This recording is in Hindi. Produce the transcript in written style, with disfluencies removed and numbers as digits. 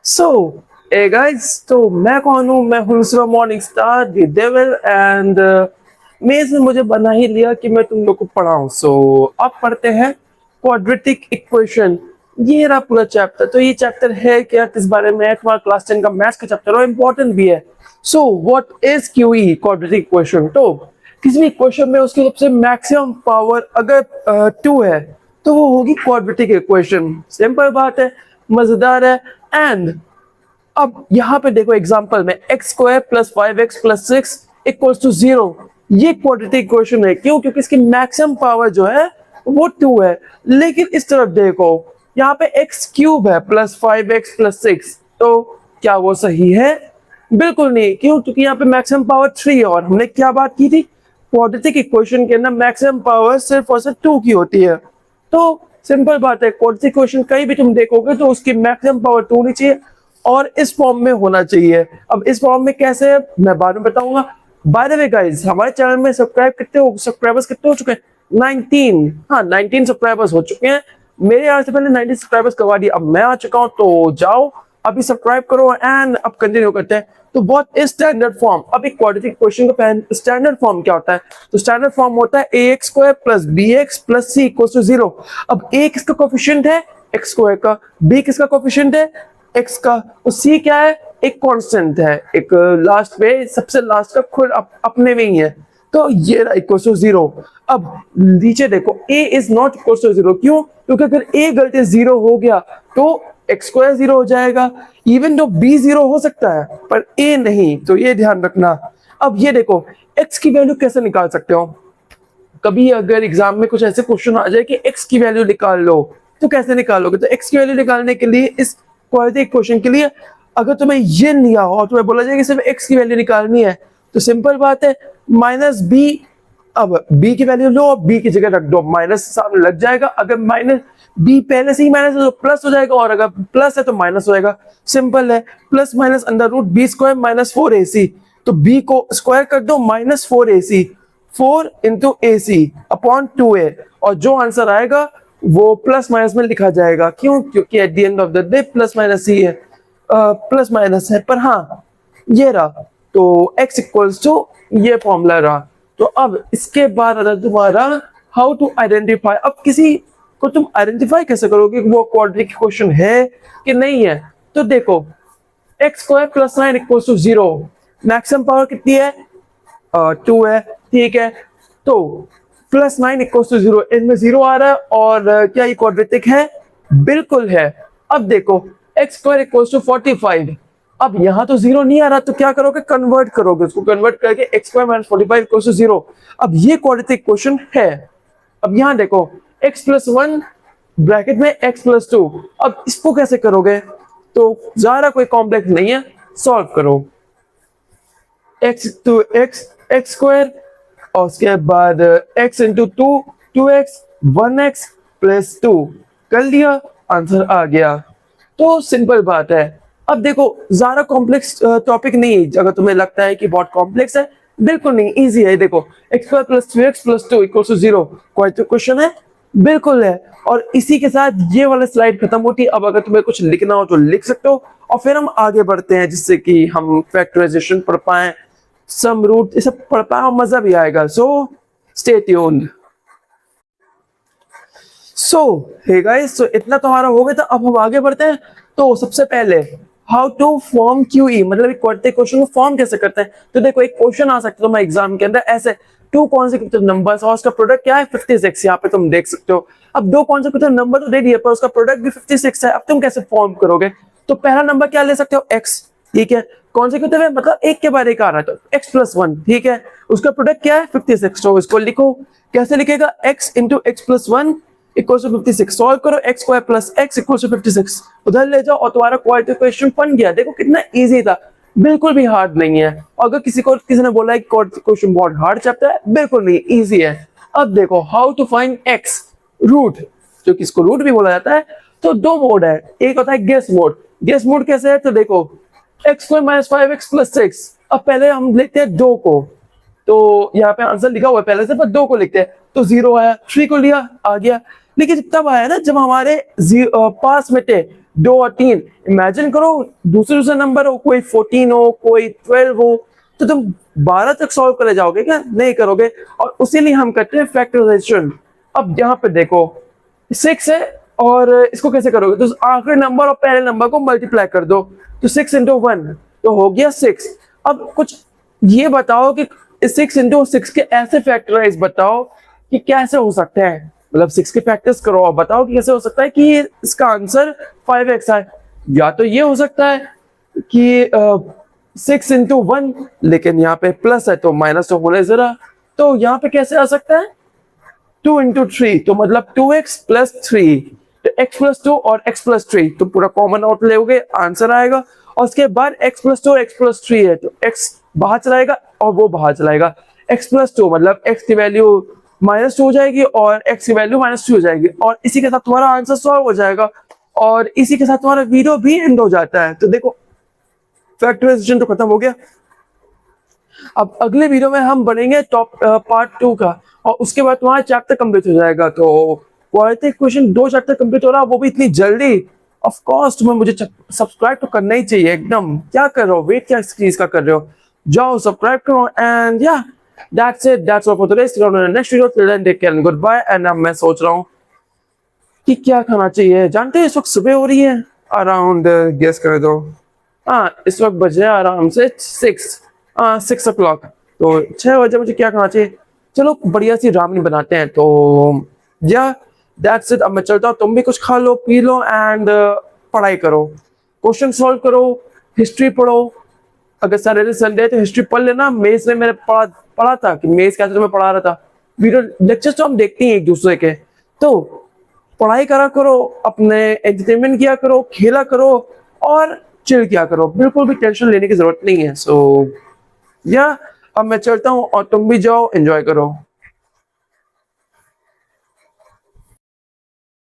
सो ए गाइस, तो मैं कौन हूँ? मैं हूँ सुबह morning star the devil and मेज ने मुझे बना ही लिया कि मैं तुम लोग को पढ़ाऊं। सो अब पढ़ते हैं क्वाड्रेटिक इक्वेशन। ये रहा पूरा चैप्टर। तो ये चैप्टर है क्या, किस बारे में है? तुम्हारा क्लास 10 का मैथ्स का चैप्टर और इम्पोर्टेंट भी है। So what is QE, quadratic equation? तो किसी भी इक्वेशन में उसकी सबसे मैक्सिमम पावर अगर 2 है तो वो होगी क्वाड्रेटिक इक्वेशन। सिंपल बात है, मजेदार है। एंड अब यहाँ पे देखो एग्जांपल में x square plus 5x plus 6 equals to 0, ये क्वाड्रेटिक इक्वेशन है। क्यों? क्योंकि इसकी मैक्सिमम पावर जो है वो 2 है। लेकिन इस तरफ देखो, यहाँ पे एक्स क्यूब है प्लस 5x प्लस 6, तो क्या वो सही है? बिल्कुल नहीं। क्यों? क्योंकि यहाँ पे मैक्सिमम पावर 3 है और हमने क्या बात की थी, क्वाड्रेटिक इक्वेशन के अंदर मैक्सिमम पावर सिर्फ और सिर्फ 2 की होती है। तो सिंपल बात है, क्वाड्रेटिक इक्वेशन कहीं भी तुम देखोगे तो उसकी मैक्सिमम पावर 2 होनी चाहिए और इस फॉर्म में होना चाहिए। अब इस फॉर्म में कैसे है मैं बाद में बताऊंगा। बाय द वे गाइस, हमारे चैनल में सब्सक्राइबर्स कितने हो चुके हैं? 19। हाँ, 19 सब्सक्राइबर्स हो चुके हैं। मेरे आने से पहले 19 सब्सक्राइबर्स करवा दिए, अब मैं आ चुका हूं, तो जाओ अभी सब्सक्राइब करो एंड अब कंटिन्यू करते हैं। तो व्हाट इज स्टैंडर्ड फॉर्म? अब एक क्वाड्रेटिक इक्वेशन का स्टैंडर्ड फॉर्म क्या होता है? तो स्टैंडर्ड फॉर्म होता है ax square plus bx plus c equals to 0। अब a किसका कोएफिशिएंट है? x स्क्वायर का। b किसका कोएफिशिएंट है? x का। तो c क्या है? एक कांस्टेंट है, एक लास्ट पे सबसे लास्ट का खुद अपने में ही है। तो ये इक्वल टू 0। अब नीचे देखो, a is not equal to 0। क्यों? क्योंकि अगर a गलती 0 हो गया तो एक्स स्क्वायर 0 हो जाएगा। इवन दो b 0 हो सकता है पर a नहीं, तो ये ध्यान रखना। अब ये देखो, x की वैल्यू कैसे निकाल सकते हो? कभी अगर एग्जाम में कुछ ऐसे क्वेश्चन आ जाए कि x की वैल्यू निकाल लो, तो कैसे निकालोगे? तो x की वैल्यू निकालने के लिए इस क्वाड्रेटिक इक्वेशन के लिए अगर तुम्हें ये लिया हो और तुम्हें बोला जाए कि सिर्फ x की वैल्यू निकालनी है, तो सिंपल बात है माइनस b। अब b की वैल्यू लो और b की जगह रख दो, माइनस सामने लग जाएगा। अगर माइनस b पहले से ही माइनस है तो प्लस हो जाएगा और अगर प्लस है तो माइनस होएगा। सिंपल है, plus minus under root b square minus 4ac। तो b को स्क्वायर कर दो, minus 4ac, 4 into ac upon 2a, और जो आंसर आएगा वो प्लस माइनस में लिखा जाएगा। क्यों? क्योंकि at the end of the day plus minus ही है, प्लस माइनस है। पर हाँ, ये रहा, तो x इक्वल्स टू ये फॉर्मूला रहा। तो अब इसके बाद आता तुम्हारा हाउ टू आइडेंटिफाई। अब किसी को तुम आइडेंटिफाई कैसे करोगे कि वो क्वाड्रेटिक इक्वेशन है कि नहीं है? तो देखो, x square plus 9 equals to 0, maximum power कितनी है? 2 है, ठीक है। तो प्लस 9 इक्वल्स टू 0, इनमें 0 आ रहा है और क्या ये क्वाड्रेटिक है? बिल्कुल है। अब देखो, एक्स स्क्वायर इक्वल्स टू 45। अब यहाँ तो 0 नहीं आ रहा, तो क्या करोगे? कन्वर्ट करोगे, उसको कन्वर्ट करके x square minus 45 equals to 0। अब ये क्वाड्रेटिक इक्वेशन है। अब यहाँ देखो, x प्लस 1 ब्रैकेट में x प्लस 2। अब इसको कैसे करोगे? तो ज्यादा कोई कॉम्प्लेक्स नहीं है, सॉल्व करो। x टू x स्क्वायर और उसके बाद x into 2 2x 1x plus 2 कर लिया, आंसर आ गया। तो सिंपल बात है। अब देखो, ज्यादा कॉम्प्लेक्स टॉपिक नहीं है। अगर तुम्हें लगता है कि बहुत कॉम्प्लेक्स है, बिल्कुल नहीं, इजी है। देखो, x square plus 2x plus 2 equal to 0 quadratic question है, बिल्कुल है। और इसी के साथ ये वाला स्लाइड खत्म होती है। अब अगर तुम्हें कुछ लिखना हो तो लिख सकते हो और फिर हम आगे बढ़ते हैं, जिससे कि हम फैक्टराइजेशन पढ़ पाए, सम रूट, ये सब पढ़ पाए और मजा भी आएगा। So stay tuned. So hey guys, तो इतना तो हमारा हो गया था। अब हम आगे बढ़ते हैं। तो सबसे पहले हाउ टू फॉर्म क्यूई, मतलब क्वाड्रेटिक क्वेश्चन को फॉर्म कैसे करते हैं? तो देखो, एक क्वेश्चन आ सकता है तुम्हारे एग्जाम के अंदर ऐसे, टू कॉन्सेक्यूटिव नंबर्स और उसका प्रोडक्ट क्या है? 56। यहाँ पे तुम देख सकते हो। अब दो कॉन्सेक्यूटिव नंबर तो दे दिए पर उसका प्रोडक्ट भी 56 है। अब तुम कैसे फॉर्म करोगे? तो पहला नंबर क्या ले सकते हो? x, ठीक है। कॉन्सेक्यूटिव है मतलब एक के बाद एक आ रहा है, तो x प्लस 1, ठीक है। उसका प्रोडक्ट क्या है? 56। तो इसको लिखो, कैसे लिखेगा? x into x plus 1 equal to 56। Solve करो, x square plus x equal to 56 उधर ले जाओ और तुम्हारा क्वाड्रेटिक इक्वेशन बन गया। देखो कितना इजी था, बिल्कुल भी हार्ड नहीं है। अगर किसी ने बोला है कि क्वाड्रेटिक इक्वेशन बहुत हार्ड चैप्टर है, बिल्कुल नहीं, इजी है। अब देखो, how to find x root, जो किसको रूट भी बोला जाता है। तो दो मोड है, एक होता है गेस मोड। गेस मोड कैसे है? तो देखो, x square minus 5x plus 6। अब पहले हम लेते हैं 2 को, तो यहाँ पे आंसर लिखा हुआ है पहले से, पर 2 को लिखते हैं तो 0 आया, 3 को लिया, आ गया। लेकिन तब आया ना जब हमारे पास में थे 2 और 3, इमेजिन करो दूसरे दूसरे नंबर हो, कोई 14 हो, कोई 12 हो, तो तुम 12 तक सॉल्व करे जाओगे क्या? नहीं करोगे। और उसी लिए हम करते हैं फैक्टराइजेशन। अब यहाँ पे देखो 6 है और इसको कैसे करोगे? तो आखिरी नंबर और पहले नंबर को मल्टीप्लाई कर दो, तो 6 इंटू 1 तो हो गया 6। अब कुछ ये बताओ कि 6 इंटू 6 के ऐसे फैक्टराइज बताओ कि कैसे हो सकते हैं, मतलब 6 के फैक्टर्स करो और बताओ कि कैसे हो सकता है कि इसका आंसर 5x आए। या तो ये हो सकता है कि 6 इंटू 1, लेकिन यहाँ पे प्लस है तो माइनस तो होने जरा, तो यहाँ पे कैसे आ सकता है 2 इंटू 3, तो मतलब 2x प्लस 3, तो x प्लस 2 और x प्लस 3, तो पूरा कॉमन आउट लोगे आंसर आएगा। और उसके बाद x प्लस 2 और x प्लस 3 है तो x बाहर चलाएगा और वो बाहर चलाएगा। x प्लस 2 मतलब x की वैल्यू -2 हो जाएगी और x की वैल्यू -2 हो जाएगी, और इसी के साथ तुम्हारा आंसर सॉल्व हो जाएगा और इसी के साथ तुम्हारा वीडियो भी एंड हो जाता है। तो देखो फैक्टराइजेशन तो खत्म हो गया। अब अगले वीडियो में हम बनेंगे टॉप पार्ट 2 का, और उसके बाद तुम्हारा चैप्टर कंप्लीट हो जाएगा। तो क्वाड्रेटिक क्वेश्चन 2 चैप्टर कंप्लीट हो रहा है, वो भी इतनी जल्दी। ऑफ कोर्स तुम्हें मुझे सब्सक्राइब तो करना ही चाहिए एकदम। क्या कर रहे हो, वेट क्या इस चीज का कर रहे हो? जाओ सब्सक्राइब करो। And yeah that's it, that's all for today. See you in the next video, till then take care and goodbye. And अब मैं सोच रहा हूँ कि क्या खाना चाहिए। जानते हैं इस वक्त सुबह हो रही है अराउंड, गेस कर दो। हाँ, इस वक्त बज रहे हैं आराम से 6 o'clock। तो 6 बजे मुझे क्या खाना चाहिए? चलो बढ़िया सी रामनी बनाते हैं। तो या दैट्स इट, अब मैं चलता हूँ। तुम भी कुछ खा लो पी लो एंड पढ़ाई करो, क्वेश्चन सॉल्व करो, हिस्ट्री पढ़ो। अगर सैटरडे संडे तो हिस्ट्री पढ़ लेना। मेस ने मेरे पढ़ा था कि मेस कैसे तुम्हें पढ़ा रहा था। वीडियो लेक्चर्स तो हम देखते हैं एक दूसरे के, तो पढ़ाई करा करो, अपने एंटरटेनमेंट किया करो, खेला करो और चिल किया करो। बिल्कुल भी टेंशन लेने की जरूरत नहीं है। सो या अब मैं चलता हूँ और तुम भी जाओ एंजॉय करो।